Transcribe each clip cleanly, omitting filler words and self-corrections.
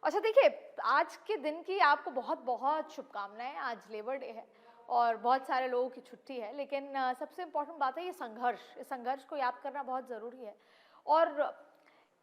अच्छा देखिए, आज के दिन की आपको बहुत-बहुत शुभकामनाएँ। आज लेबर डे है और बहुत सारे लोगों की छुट्टी है, लेकिन सबसे इम्पोर्टेंट बात है ये संघर्ष। इस संघर्ष को याद करना बहुत ज़रूरी है और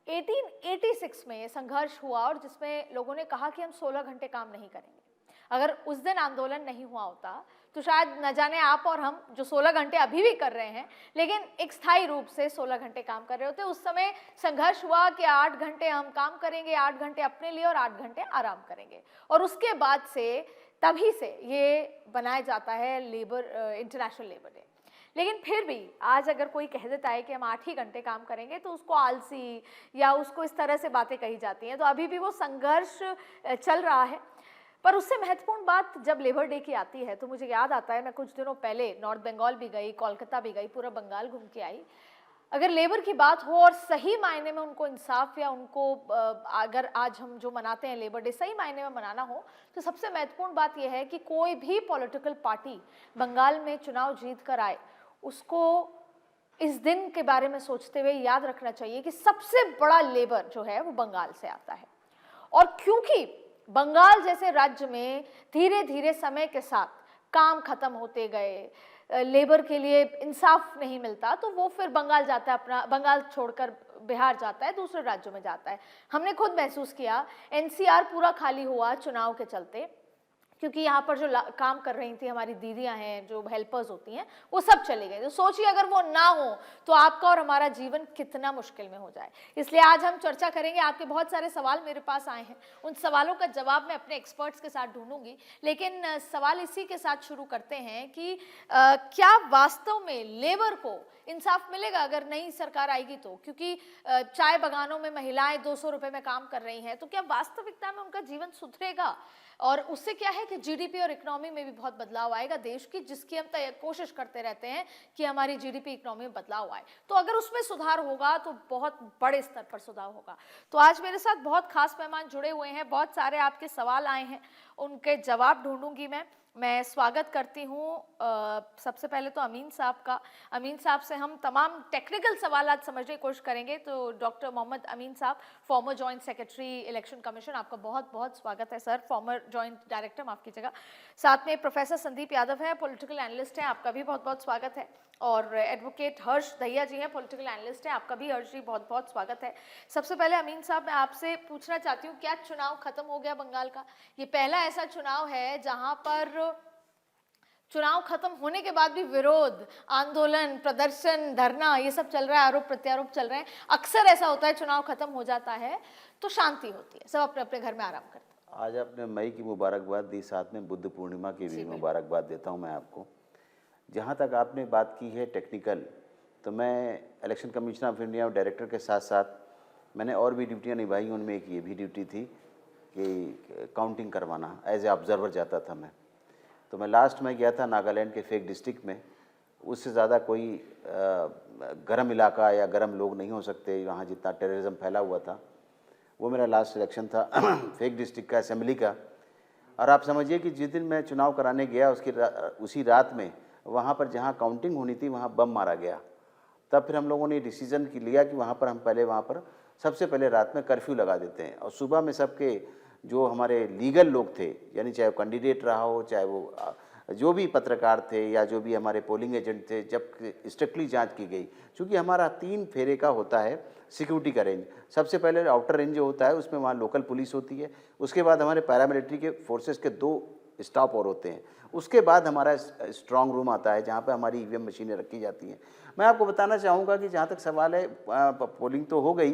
1886 में ये संघर्ष हुआ और जिसमें लोगों ने कहा कि हम 16 घंटे काम नहीं करेंगे। अगर उस दिन आंदोलन नहीं हुआ होता, तो शायद न जाने आप और हम जो 16 घंटे अभी भी कर रहे हैं, लेकिन एक स्थायी रूप से 16 घंटे काम कर रहे होते। उस समय संघर्ष हुआ कि 8 घंटे हम काम करेंगे, 8 घंटे अपने लिए और 8 घंटे आराम करेंगे। और उसके बाद से तभी से ये बनाया जाता है इंटरनेशनल लेबर डे। लेकिन फिर भी आज अगर कोई कह देता है कि हम 8 ही घंटे काम करेंगे, तो उसको आलसी या उसको इस तरह से बातें कही जाती हैं। तो अभी भी वो संघर्ष चल रहा है। पर उससे महत्वपूर्ण बात जब लेबर डे की आती है, तो मुझे याद आता है, मैं कुछ दिनों पहले नॉर्थ बंगाल भी गई, कोलकाता भी गई, पूरा बंगाल घूम के आई। अगर लेबर की बात हो और सही मायने में उनको इंसाफ या उनको अगर आज हम जो मनाते हैं लेबर डे सही मायने में मनाना हो, तो सबसे महत्वपूर्ण बात यह है कि कोई भी पॉलिटिकल पार्टी बंगाल में चुनाव जीत कर आए, उसको इस दिन के बारे में सोचते हुए याद रखना चाहिए कि सबसे बड़ा लेबर जो है वो बंगाल से आता है। और क्योंकि बंगाल जैसे राज्य में धीरे धीरे समय के साथ काम खत्म होते गए, लेबर के लिए इंसाफ नहीं मिलता, तो वो फिर बंगाल जाता है, अपना बंगाल छोड़कर बिहार जाता है, दूसरे राज्यों में जाता है। हमने खुद महसूस किया, एनसीआर पूरा खाली हुआ चुनाव के चलते, क्योंकि यहाँ पर जो काम कर रही थी हमारी दीदियाँ हैं, जो हेल्पर्स होती हैं, वो सब चली गई। तो सोचिए अगर वो ना हो तो आपका और हमारा जीवन कितना मुश्किल में हो जाए। इसलिए आज हम चर्चा करेंगे। आपके बहुत सारे सवाल मेरे पास आए हैं, उन सवालों का जवाब मैं अपने एक्सपर्ट्स के साथ ढूंढूंगी। लेकिन सवाल इसी के साथ शुरू करते हैं कि क्या वास्तव में लेबर को इंसाफ मिलेगा अगर नई सरकार आएगी तो? क्योंकि चाय बागानों में महिलाएं 200 रुपये में काम कर रही हैं, तो क्या वास्तविकता में उनका जीवन सुधरेगा? और उससे क्या है कि जीडीपी और इकोनॉमी में भी बहुत बदलाव आएगा देश की, जिसकी हम कोशिश करते रहते हैं कि हमारी जीडीपी इकोनॉमी में बदलाव आए। तो अगर उसमें सुधार होगा तो बहुत बड़े स्तर पर सुधार होगा। तो आज मेरे साथ बहुत खास मेहमान जुड़े हुए हैं, बहुत सारे आपके सवाल आए हैं, उनके जवाब ढूंढूंगी मैं स्वागत करती हूँ सबसे पहले तो अमीन साहब का। अमीन साहब से हम तमाम टेक्निकल सवाल आज समझने की कोशिश करेंगे। तो डॉक्टर मोहम्मद अमीन साहब, farmer joint secretary election commission, आपका बहुत बहुत स्वागत है सर। फॉर्मर जॉइंट डायरेक्टर, माफ कीजिएगा। साथ में प्रोफेसर संदीप यादव है, पॉलिटिकल एनालिस्ट हैं, आपका भी बहुत बहुत स्वागत है। और एडवोकेट हर्ष दहिया जी हैं, पॉलिटिकल एनालिस्ट हैं, आपका भी हर्ष जी बहुत बहुत स्वागत है। सबसे पहले अमीन साहब, मैं आपसे पूछना चाहती हूँ, क्या चुनाव खत्म हो गया बंगाल का? ये पहला ऐसा चुनाव है जहां पर चुनाव खत्म होने के बाद भी विरोध, आंदोलन, प्रदर्शन, धरना, ये सब चल रहा है, आरोप प्रत्यारोप चल रहे हैं। अक्सर ऐसा होता है, चुनाव खत्म हो जाता है तो शांति होती है, सब अपने अपने घर में आराम करते हैं। आज आपने मई की मुबारकबाद दी, साथ में बुद्ध पूर्णिमा की भी मुबारकबाद देता हूं मैं आपको। जहां तक आपने बात की है टेक्निकल, तो मैं election commission of India director के साथ साथ मैंने और भी ड्यूटियां निभाई। उनमें एक ये भी ड्यूटी थी कि काउंटिंग करवाना, एज ए ऑब्जर्वर जाता था मैं। तो मैं लास्ट में गया था नागालैंड के फेक डिस्ट्रिक्ट में। उससे ज़्यादा कोई गर्म इलाका या गर्म लोग नहीं हो सकते वहाँ, जितना टेररिज्म फैला हुआ था। वो मेरा लास्ट इलेक्शन था फेक डिस्ट्रिक्ट का, असेंबली का। और आप समझिए कि जिस दिन मैं चुनाव कराने गया उसी रात में वहाँ पर जहाँ काउंटिंग होनी थी वहाँ बम मारा गया। तब फिर हम लोगों ने डिसीजन लिया कि वहाँ पर हम पहले वहाँ पर सबसे पहले रात में कर्फ्यू लगा देते हैं, और सुबह में सबके जो हमारे लीगल लोग थे, यानी चाहे वो कैंडिडेट रहा हो, चाहे वो जो भी पत्रकार थे या जो भी हमारे पोलिंग एजेंट थे, जब स्ट्रिक्टली जांच की गई। क्योंकि हमारा 3 फेरे का होता है सिक्योरिटी का रेंज। सबसे पहले आउटर रेंज जो होता है उसमें वहाँ लोकल पुलिस होती है, उसके बाद हमारे पैरामिलिट्री के फोर्सेस के 2 स्टाफ और होते हैं, उसके बाद हमारा स्ट्रांग रूम आता है जहाँ पे हमारी ईवीएम मशीनें रखी जाती हैं। मैं आपको बताना चाहूँगा कि जहाँ तक सवाल है, पोलिंग तो हो गई,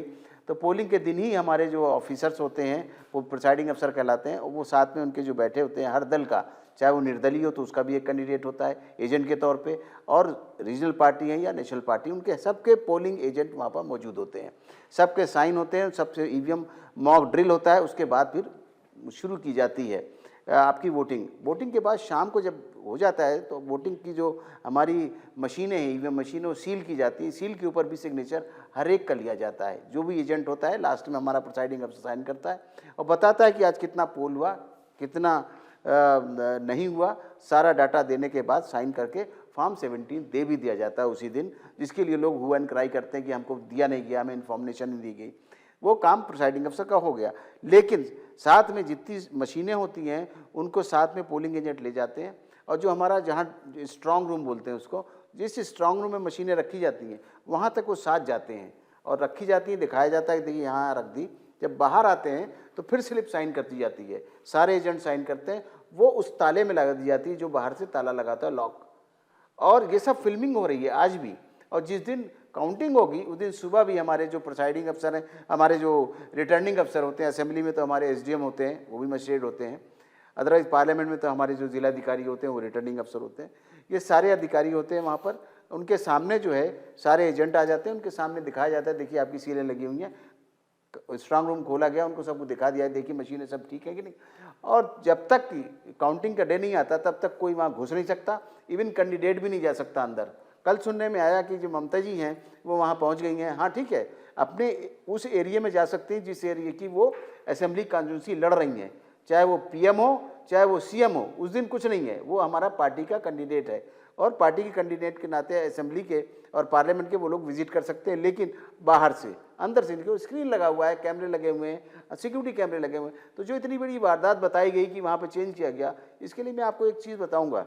तो पोलिंग के दिन ही हमारे जो ऑफिसर्स होते हैं वो प्रिसाइडिंग अफसर कहलाते हैं, और वो साथ में उनके जो बैठे होते हैं हर दल का, चाहे वो निर्दलीय हो तो उसका भी एक कैंडिडेट होता है एजेंट के तौर पे, और रीजनल पार्टी है या नेशनल पार्टी, उनके सबके पोलिंग एजेंट वहाँ पर मौजूद होते हैं, सबके साइन होते हैं, सबसे ईवीएम मॉक ड्रिल होता है। उसके बाद फिर शुरू की जाती है आपकी वोटिंग के बाद शाम को जब हो जाता है तो वोटिंग की जो हमारी मशीनें हैं, ईवीएम मशीनें, वो सील की जाती है। सील के ऊपर भी सिग्नेचर हर एक का लिया जाता है। जो भी एजेंट होता है लास्ट में हमारा प्रिसाइडिंग अफसर साइन करता है और बताता है कि आज कितना पोल हुआ, कितना नहीं हुआ। सारा डाटा देने के बाद साइन करके फॉर्म 17 दे भी दिया जाता है उसी दिन, जिसके लिए लोग हु एंड क्राई करते हैं कि हमको दिया नहीं गया, हमें इन्फॉर्मेशन नहीं दी गई। वो काम प्रिसाइडिंग अफसर का हो गया। लेकिन साथ में जितनी मशीनें होती हैं उनको साथ में पोलिंग एजेंट ले जाते हैं, और जो हमारा जहाँ स्ट्रांग रूम बोलते हैं उसको, जिस स्ट्रांग रूम में मशीनें रखी जाती हैं वहाँ तक वो साथ जाते हैं और रखी जाती हैं, दिखाया जाता है देखिए यहाँ रख दी। जब बाहर आते हैं तो फिर स्लिप साइन कर दी जाती है, सारे एजेंट साइन करते हैं, वो उस ताले में लगा दी जाती है जो बाहर से ताला लगाता है, लॉक। और ये सब फिल्मिंग हो रही है आज भी, और जिस दिन काउंटिंग होगी उस दिन सुबह भी हमारे जो प्रिसाइडिंग अफसर हैं, हमारे जो रिटर्निंग अफसर होते हैं, असेंबली में तो हमारे एसडीएम होते हैं, वो भी मजिस्ट्रेट होते हैं, अदरवाइज पार्लियामेंट में तो हमारे जो जिलाधिकारी होते हैं वो रिटर्निंग अफसर होते हैं, ये सारे अधिकारी होते हैं वहाँ पर। उनके सामने जो है सारे एजेंट आ जाते हैं, उनके सामने दिखाया जाता है देखिए आपकी सीलें लगी हुई हैं, स्ट्रांग रूम खोला गया, उनको सबको दिखा दिया है देखिए मशीनें सब ठीक है कि नहीं। और जब तक काउंटिंग का डे नहीं आता तब तक कोई वहाँ घुस नहीं सकता, इवन कैंडिडेट भी नहीं जा सकता अंदर। कल सुनने में आया कि जो ममता जी हैं वो वहाँ पहुँच गई हैं, हाँ ठीक है, अपने उस एरिया में जा सकती हैं जिस एरिया की वो असेंबली कॉन्स्टिट्यूंसी लड़ रही हैं, चाहे वो पीएम हो चाहे वो सीएम हो, उस दिन कुछ नहीं है, वो हमारा पार्टी का कैंडिडेट है, और पार्टी के कैंडिडेट के नाते असेंबली के और पार्लियामेंट के वो लोग विजिट कर सकते हैं, लेकिन बाहर से, अंदर से इनके स्क्रीन लगा हुआ है, कैमरे लगे हुए हैं, सिक्योरिटी कैमरे लगे हुए हैं। तो जो इतनी बड़ी वारदात बताई गई कि वहाँ पर चेंज किया गया, इसके लिए मैं आपको एक चीज़ बताऊँगा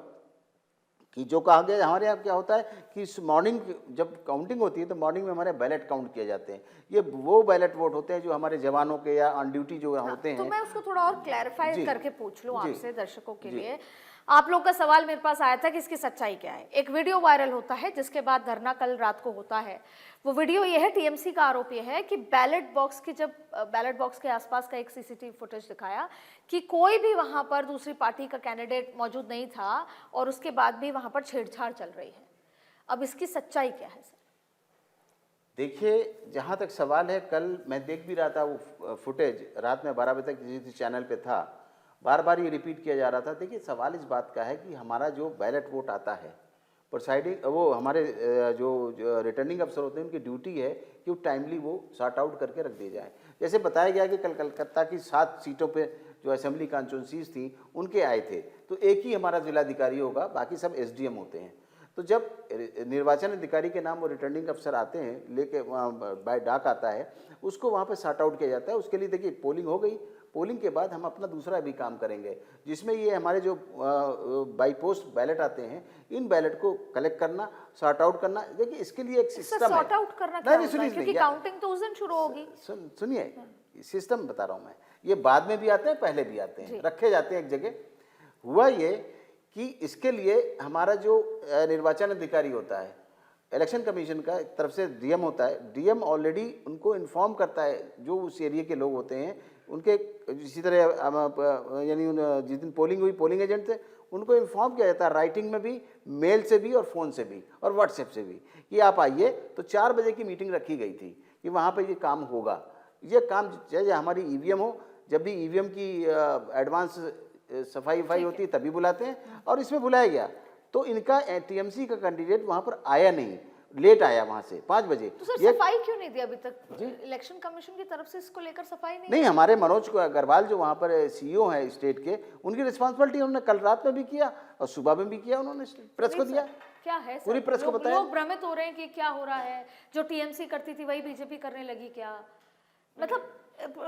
कि जो कहा गया हमारे यहाँ क्या होता है कि मॉर्निंग जब काउंटिंग होती है तो मॉर्निंग में हमारे बैलेट काउंट किए जाते हैं, ये वो बैलेट वोट होते हैं जो हमारे जवानों के या ऑन ड्यूटी जो होते हैं। तो मैं उसको थोड़ा और क्लैरिफाई करके पूछ लूँ आपसे दर्शकों के लिए। आप लोग का सवाल मेरे पास आया था कि इसकी सच्चाई क्या है। एक वीडियो वायरल होता है जिसके बाद धरना कल रात को होता है। वो वीडियो ये है, टीएमसी का आरोप ये है कि बैलेट बॉक्स के आसपास का एक सीसीटीवी फुटेज दिखाया कि कोई भी वहां पर दूसरी पार्टी का कैंडिडेट मौजूद नहीं था, और उसके बाद भी वहां पर छेड़छाड़ चल रही है। अब इसकी सच्चाई क्या है सर? देखिए, जहाँ तक सवाल है, कल मैं देख भी रहा था वो फुटेज, रात में 12 बजे तक जिस चैनल पे था, बार बार ये रिपीट किया जा रहा था। देखिए, सवाल इस बात का है कि हमारा जो बैलेट वोट आता है, प्रिसाइडिंग वो हमारे जो रिटर्निंग अफसर होते हैं उनकी ड्यूटी है कि वो टाइमली वो सॉर्ट आउट करके रख दिए जाए। जैसे बताया गया कि कल कलकत्ता की 7 सीटों पे जो असेंबली कॉन्स्टिट्यूंसीज थी उनके आए थे, तो एक ही हमारा जिलाधिकारी होगा, बाकी सब एसडीएम होते हैं। तो जब निर्वाचन अधिकारी के नाम वो रिटर्निंग अफसर आते हैं, लेके बाय डाक आता है, उसको वहाँ पे सॉर्ट आउट किया जाता है। उसके लिए देखिए पोलिंग हो गई, पोलिंग के बाद हम अपना दूसरा भी काम करेंगे, जिसमें ये हमारे जो बाई पोस्ट बैलेट आते हैं, इन बैलेट को कलेक्ट करना, सॉर्ट आउट करना। देखिए, इसके लिए एक सिस्टम है। सॉर्ट आउट करना क्या होता है? क्योंकि काउंटिंग तो उस दिन शुरू होगी। सुनिए, सिस्टम बता रहा हूँ मैं, ये बाद में भी आते हैं, पहले भी आते हैं, रखे जाते हैं एक जगह। हुआ ये कि इसके लिए हमारा जो निर्वाचन अधिकारी होता है, इलेक्शन कमीशन का तरफ से डीएम होता है, डीएम ऑलरेडी उनको इन्फॉर्म करता है, जो उस एरिया के लोग होते हैं उनके, इसी तरह यानी जिस दिन पोलिंग हुई पोलिंग एजेंट थे, उनको इन्फॉर्म किया जाता है राइटिंग में भी, मेल से भी, और फ़ोन से भी, और व्हाट्सएप से भी, कि आप आइए। तो 4 बजे की मीटिंग रखी गई थी कि वहाँ पर ये काम होगा। ये काम चाहे हमारी ईवीएम हो, जब भी ईवीएम की एडवांस सफाई होती है तभी बुलाते हैं, और इसमें बुलाया गया। तो इनका टीएमसी का कैंडिडेट वहाँ पर आया नहीं, लेट आया वहाँ से 5 बजे। तो सर सफाई क्यों नहीं दी अभी तक? इलेक्शन कमीशन की तरफ से इसको लेकर सफाई नहीं हमारे मनोज अग्रवाल जो वहाँ पर सीईओ हैं स्टेट के, उनकी रिस्पांसिबिलिटी उन्होंने कल रात में भी किया और सुबह में भी किया, उन्होंने प्रेस को दिया। क्या है सर? पूरी प्रेस को बताया। लोग भ्रमित हो रहे हैं कि क्या हो रहा है, जो टीएमसी करती थी वही बीजेपी करने लगी क्या? मतलब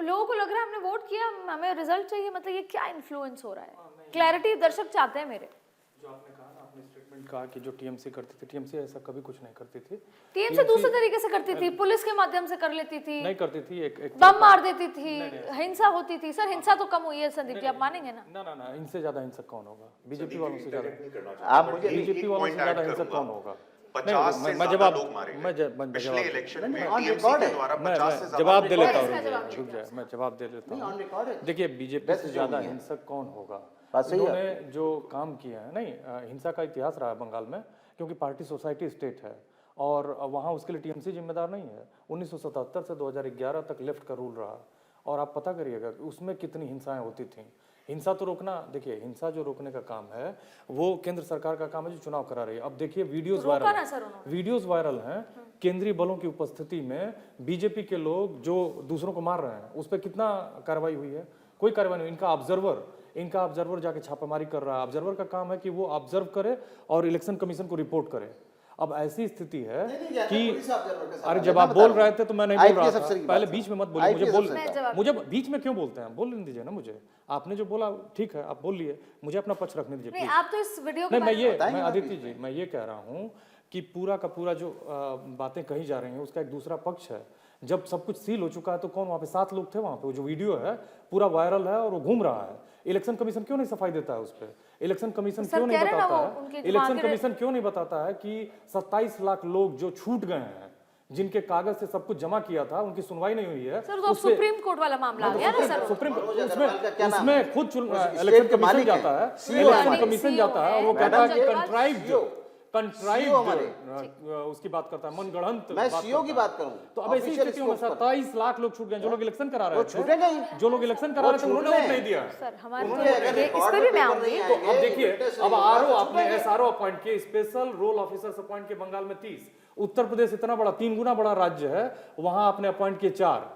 लोगों को लग रहा है हमने वोट किया, हमें रिजल्ट चाहिए, मतलब ये क्या इन्फ्लुएंस हो रहा है? क्लैरिटी दर्शक चाहते हैं मेरे। जो आपने कहा, आपने स्टेटमेंट कहा कि जो टीएमसी करती थी, टीएमसी ऐसा कभी कुछ नहीं करती थी। टीएमसी दूसरे तरीके से करती थी, पुलिस के माध्यम से कर लेती थी, नहीं करती थी, एक बम मार देती थी, हिंसा होती थी। सर हिंसा तो कम हुई है संदीप जी, आप मानेंगे ना? ना, इनसे ज्यादा हिंसक कौन होगा? बीजेपी वालों से ज्यादा। आप मुझे बीजेपी वालों से ज्यादा हिंसक कौन होगा? 50 से ज्यादा लोग मारे गए पिछले इलेक्शन में टीएमसी के द्वारा 50 से ज्यादा। जवाब दे लेता हूँ, रुक जाए, मैं जवाब दे लेता हूँ। देखिए, बीजेपी से ज्यादा हिंसक कौन होगा? उन्होंने जो काम किया है, नहीं हिंसा का इतिहास रहा है बंगाल में, क्योंकि पार्टी सोसाइटी स्टेट है और वहाँ उसके लिए टीएमसी जिम्मेदार नहीं है। 1977 से 2011 तक लेफ्ट का रूल रहा, और आप पता करिएगा उसमें कितनी हिंसाएं होती थी। हिंसा तो रोकना, देखिए हिंसा जो रोकने का काम है वो केंद्र सरकार का काम है जो चुनाव करा रही है। अब देखिए वीडियोस वायरल हैं, केंद्रीय बलों की उपस्थिति में बीजेपी के लोग जो दूसरों को मार रहे हैं, उस पर कितना कार्रवाई हुई है? कोई कार्रवाई नहीं। इनका ऑब्जर्वर जाके छापामारी कर रहा है। ऑब्जर्वर का काम है कि वो ऑब्जर्व करे और इलेक्शन कमीशन को रिपोर्ट करे। अब ऐसी स्थिति है कि पुलिस ऑब्जर्वर के साथ अरे मैं जब आप बता बोल रहा रहे हूं। थे तो मैं नहीं बोल रहा IPS था, अफसर की पहले बात बीच में मत है। बोलिए, मुझे IPS बोल अफसर का। मुझे बीच में क्यों बोलते हैं, बोलने दीजिए ना मुझे। आपने जो बोला ठीक है, आप बोल लिए, मुझे अपना पक्ष रखने दीजिए नहीं please। आप तो इस वीडियो के नहीं बारे में मैं आदित्य जी मैं ये कह रहा हूँ कि पूरा का पूरा जो बातें कही जा रही हैं उसका एक दूसरा पक्ष है। जब सब कुछ सील हो चुका है तो कौन वहाँ पे 7 लोग थे वहाँ पे, वो जो वीडियो है पूरा वायरल है और वो घूम रहा है। इलेक्शन कमीशन क्यों नहीं सफाई देता है उस पर? इलेक्शन कमीशन सर क्यों नहीं कह रहे हैं ना बताता वो उनके है? दिमाग इलेक्शन के- कमीशन क्यों नहीं बताता है कि 27 लाख लोग जो छूट गए हैं, जिनके कागज से सब कुछ जमा किया था, उनकी सुनवाई नहीं हुई है। सर तो सुप्रीम कोर्ट वाला मामला आ गया ना सर। सुप्रीम मनोज उसमें अग्रवाल का क्या नाम उसमें है? खुद स्टेट इलेक्शन के कमीशन मालिक हैं। जाता है, CEO इलेक्शन हमारे। कमीशन जाता है और वो CEO कहता है कि मैडम, कंट्राइव्ड हमारे। उसकी बात करता है, मनगढ़ंत मैं बात सीओ की करता है। बात करूं तो अब ऐसी Official स्थितियों में spokesman। 27 लाख लोग छूट गए जो लोग इलेक्शन करा रहे वो थे, छूटेगा ही। जो लोग इलेक्शन करा रहे थे उन्होंने वोट नहीं दिया। सर हमारे उन्होंने तो अगर ये- इस रिकॉर्ड पे में भी मैं पेपर आऊंगी। नहीं तो अब आएंगे, देखिए, witness अब नहीं आरओ होगा, आपने छूटेगा। एसआरओ अपॉइंट किए, स्पेशल रोल ऑफिसर्स अपॉइंट किए बंगाल में 30। उत्तर प्रदेश इतना बड़ा 3 गुना बड़ा राज्य है, वहां आपने अपॉइंट किए 4।